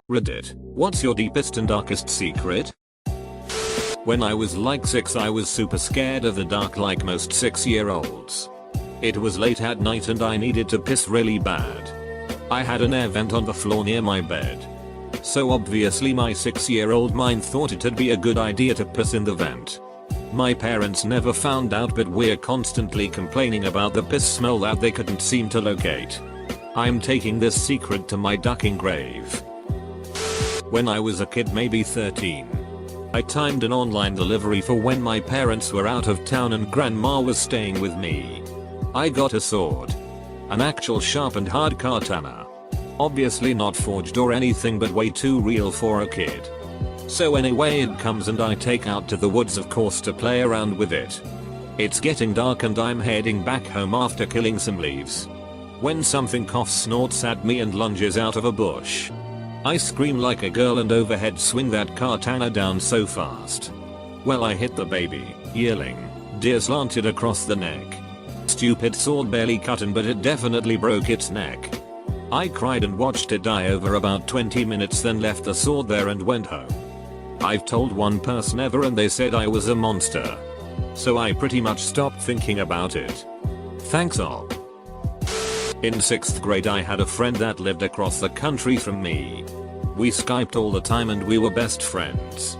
Reddit, what's your deepest and darkest secret? When I was like 6 I was super scared of the dark like most 6-year-olds. It was late at night and I needed to piss really bad. I had an air vent on the floor near my bed. So obviously my 6-year-old mind thought it'd be a good idea to piss in the vent. My parents never found out but we're constantly complaining about the piss smell that they couldn't seem to locate. I'm taking this secret to my ducking grave. When I was a kid, maybe 13, I timed an online delivery for when my parents were out of town and grandma was staying with me. I got a sword. An actual sharp and hard katana. Obviously not forged or anything but way too real for a kid. So anyway it comes and I take out to the woods of course to play around with it. It's getting dark and I'm heading back home after killing some leaves. When something coughs, snorts at me and lunges out of a bush. I scream like a girl and overhead swing that katana down so fast. Well, I hit the baby, yelling, deer slanted across the neck. Stupid sword barely cut in but it definitely broke its neck. I cried and watched it die over about 20 minutes, then left the sword there and went home. I've told one person ever and they said I was a monster. So I pretty much stopped thinking about it. Thanks all. In 6th grade I had a friend that lived across the country from me. We Skyped all the time and we were best friends.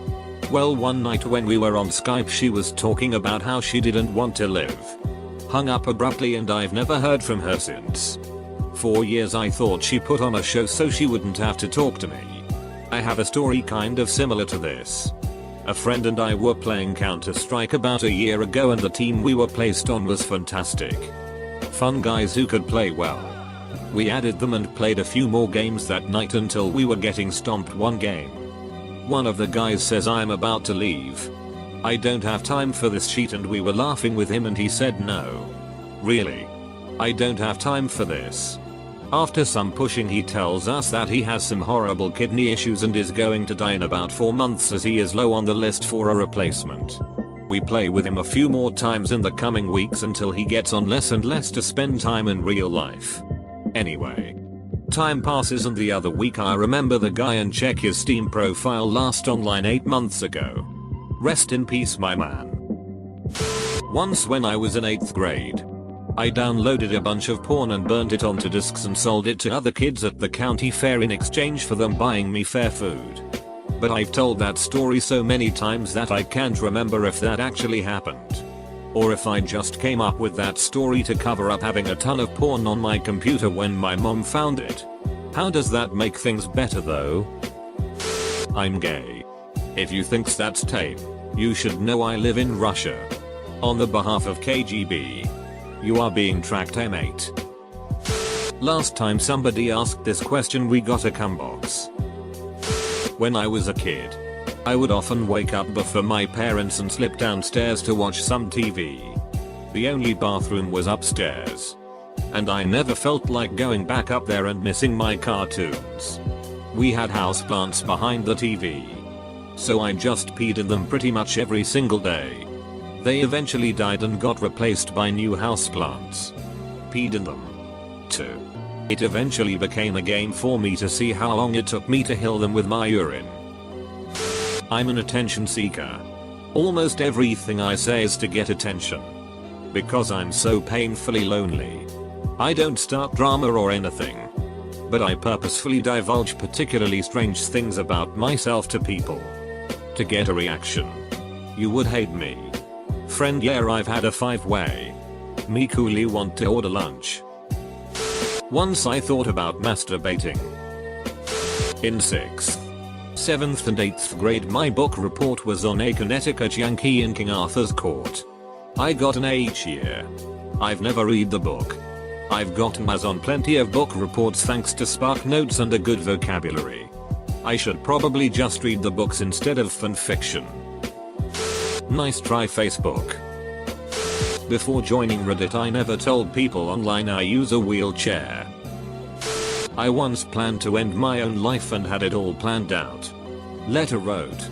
Well, one night when we were on Skype she was talking about how she didn't want to live. Hung up abruptly and I've never heard from her since. For years I thought she put on a show so she wouldn't have to talk to me. I have a story kind of similar to this. A friend and I were playing Counter-Strike about a year ago and the team we were placed on was fantastic. Fun guys who could play well. We added them and played a few more games that night until we were getting stomped one game. One of the guys says I'm about to leave. I don't have time for this shit, and we were laughing with him and he said no. Really? I don't have time for this. After some pushing he tells us that he has some horrible kidney issues and is going to die in about 4 months as he is low on the list for a replacement. We play with him a few more times in the coming weeks until he gets on less and less to spend time in real life. Anyway. Time passes and the other week I remember the guy and check his Steam profile last online 8 months ago. Rest in peace my man. Once when I was in 8th grade, I downloaded a bunch of porn and burnt it onto discs and sold it to other kids at the county fair in exchange for them buying me fair food. But I've told that story so many times that I can't remember if that actually happened. Or if I just came up with that story to cover up having a ton of porn on my computer when my mom found it. How does that make things better though? I'm gay. If you think that's tame, you should know I live in Russia. On the behalf of KGB. You are being tracked, mate. Last time somebody asked this question we got a cumbox. When I was a kid, I would often wake up before my parents and slip downstairs to watch some TV. The only bathroom was upstairs. And I never felt like going back up there and missing my cartoons. We had houseplants behind the TV. So I just peed in them pretty much every single day. They eventually died and got replaced by new houseplants. Peed in them. Too. It eventually became a game for me to see how long it took me to heal them with my urine. I'm an attention seeker. Almost everything I say is to get attention. Because I'm so painfully lonely. I don't start drama or anything. But I purposefully divulge particularly strange things about myself to people. To get a reaction. You would hate me. Friend, yeah, I've had a 5-way. Me coolly want to order lunch. Once I thought about masturbating. In 6th, 7th and 8th grade my book report was on a Connecticut Yankee in King Arthur's court. I got an A each year. I've never read the book. I've gotten A's on plenty of book reports thanks to Spark Notes and a good vocabulary. I should probably just read the books instead of fanfiction. Nice try, Facebook. Before joining Reddit I never told people online I use a wheelchair. I once planned to end my own life and had it all planned out. Letter wrote.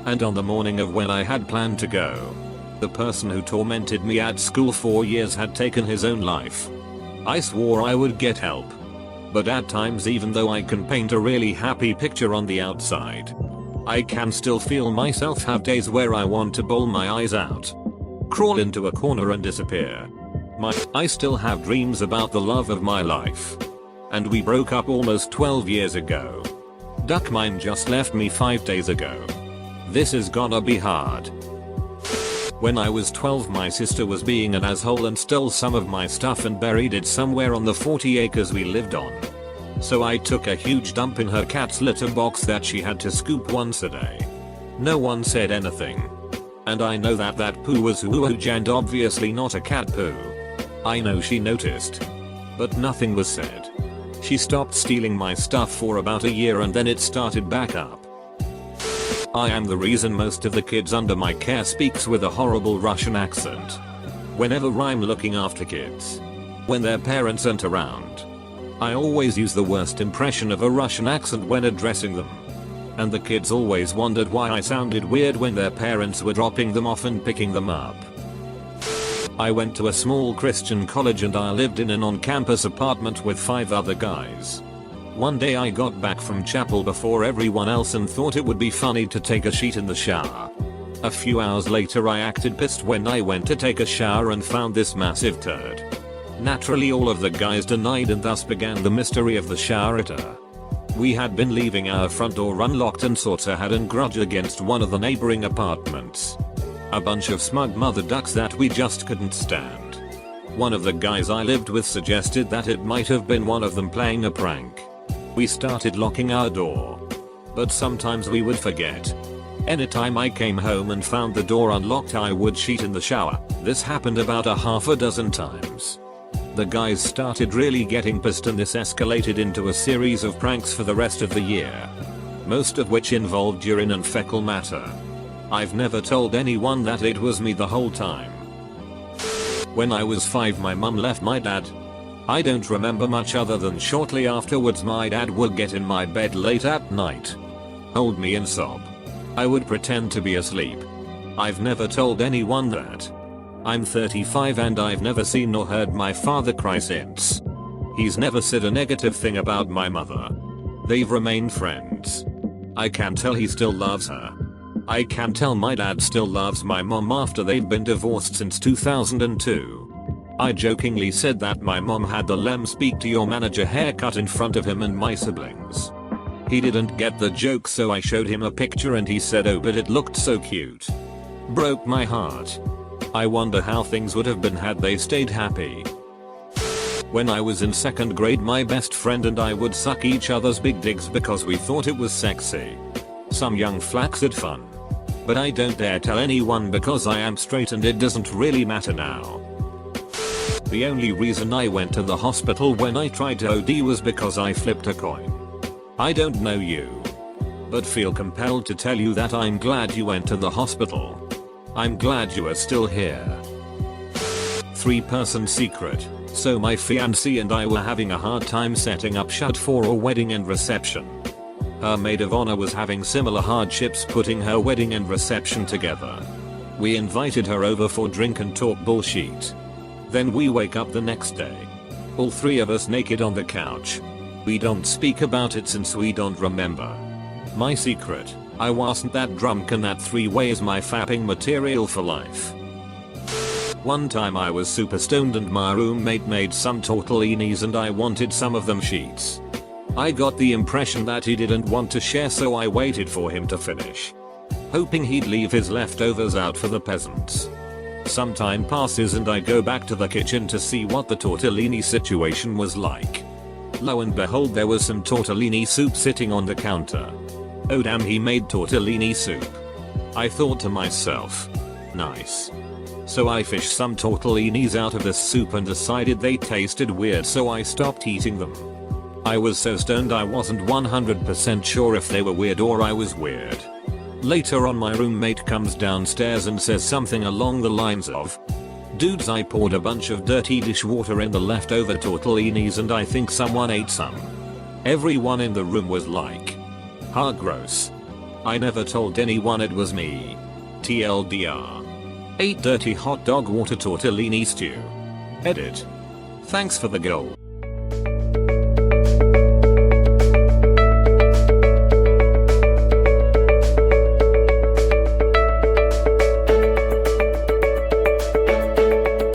And on the morning of when I had planned to go, the person who tormented me at school for years had taken his own life. I swore I would get help. But at times, even though I can paint a really happy picture on the outside, I can still feel myself have days where I want to bawl my eyes out, crawl into a corner and disappear. I still have dreams about the love of my life. And we broke up almost 12 years ago. Duck, mine just left me 5 days ago. This is gonna be hard. When I was 12, my sister was being an asshole and stole some of my stuff and buried it somewhere on the 40 acres we lived on. So I took a huge dump in her cat's litter box that she had to scoop once a day. No one said anything. And I know that that poo was huge and obviously not a cat poo. I know she noticed. But nothing was said. She stopped stealing my stuff for about a year and then it started back up. I am the reason most of the kids under my care speaks with a horrible Russian accent. Whenever I'm looking after kids, when their parents aren't around, I always use the worst impression of a Russian accent when addressing them. And the kids always wondered why I sounded weird when their parents were dropping them off and picking them up. I went to a small Christian college and I lived in an on-campus apartment with 5 other guys. One day I got back from chapel before everyone else and thought it would be funny to take a shit in the shower. A few hours later I acted pissed when I went to take a shower and found this massive turd. Naturally all of the guys denied and thus began the mystery of the shower-itter. We had been leaving our front door unlocked and sorta had a grudge against one of the neighboring apartments. A bunch of smug mother ducks that we just couldn't stand. One of the guys I lived with suggested that it might have been one of them playing a prank. We started locking our door. But sometimes we would forget. Anytime I came home and found the door unlocked I would shit in the shower. This happened about a half a dozen times. The guys started really getting pissed and this escalated into a series of pranks for the rest of the year. Most of which involved urine and fecal matter. I've never told anyone that it was me the whole time. When I was 5 my mum left my dad. I don't remember much other than shortly afterwards my dad would get in my bed late at night, hold me and sob. I would pretend to be asleep. I've never told anyone that. I'm 35 and I've never seen nor heard my father cry since. He's never said a negative thing about my mother. They've remained friends. I can tell he still loves her. I can tell my dad still loves my mom after they've been divorced since 2002. I jokingly said that my mom had the "lem speak to your manager" haircut in front of him and my siblings. He didn't get the joke so I showed him a picture and he said oh but it looked so cute. Broke my heart. I wonder how things would have been had they stayed happy. When I was in 2nd grade my best friend and I would suck each other's big dicks because we thought it was sexy. Some young flacks had fun. But I don't dare tell anyone because I am straight and it doesn't really matter now. The only reason I went to the hospital when I tried to OD was because I flipped a coin. I don't know you, but feel compelled to tell you that I'm glad you went to the hospital. I'm glad you are still here. 3-person secret. So my fiancée and I were having a hard time setting up shut for a wedding and reception. Her maid of honor was having similar hardships putting her wedding and reception together. We invited her over for drink and talk bullshit. Then we wake up the next day. All 3 of us naked on the couch. We don't speak about it since we don't remember. My secret, I wasn't that drunk and that 3-way is my fapping material for life. One time I was super stoned and my roommate made some tortellinis and I wanted some of them sheets. I got the impression that he didn't want to share so I waited for him to finish, hoping he'd leave his leftovers out for the peasants. Some time passes and I go back to the kitchen to see what the tortellini situation was like. Lo and behold there was some tortellini soup sitting on the counter. Oh damn, he made tortellini soup. I thought to myself, nice. So I fished some tortellinis out of this soup and decided they tasted weird so I stopped eating them. I was so stoned I wasn't 100% sure if they were weird or I was weird. Later on my roommate comes downstairs and says something along the lines of, dudes, I poured a bunch of dirty dishwater in the leftover tortellinis and I think someone ate some. Everyone in the room was like, ha, gross. I never told anyone it was me. TLDR. Ate dirty hot dog water tortellini stew. Edit. Thanks for the goal.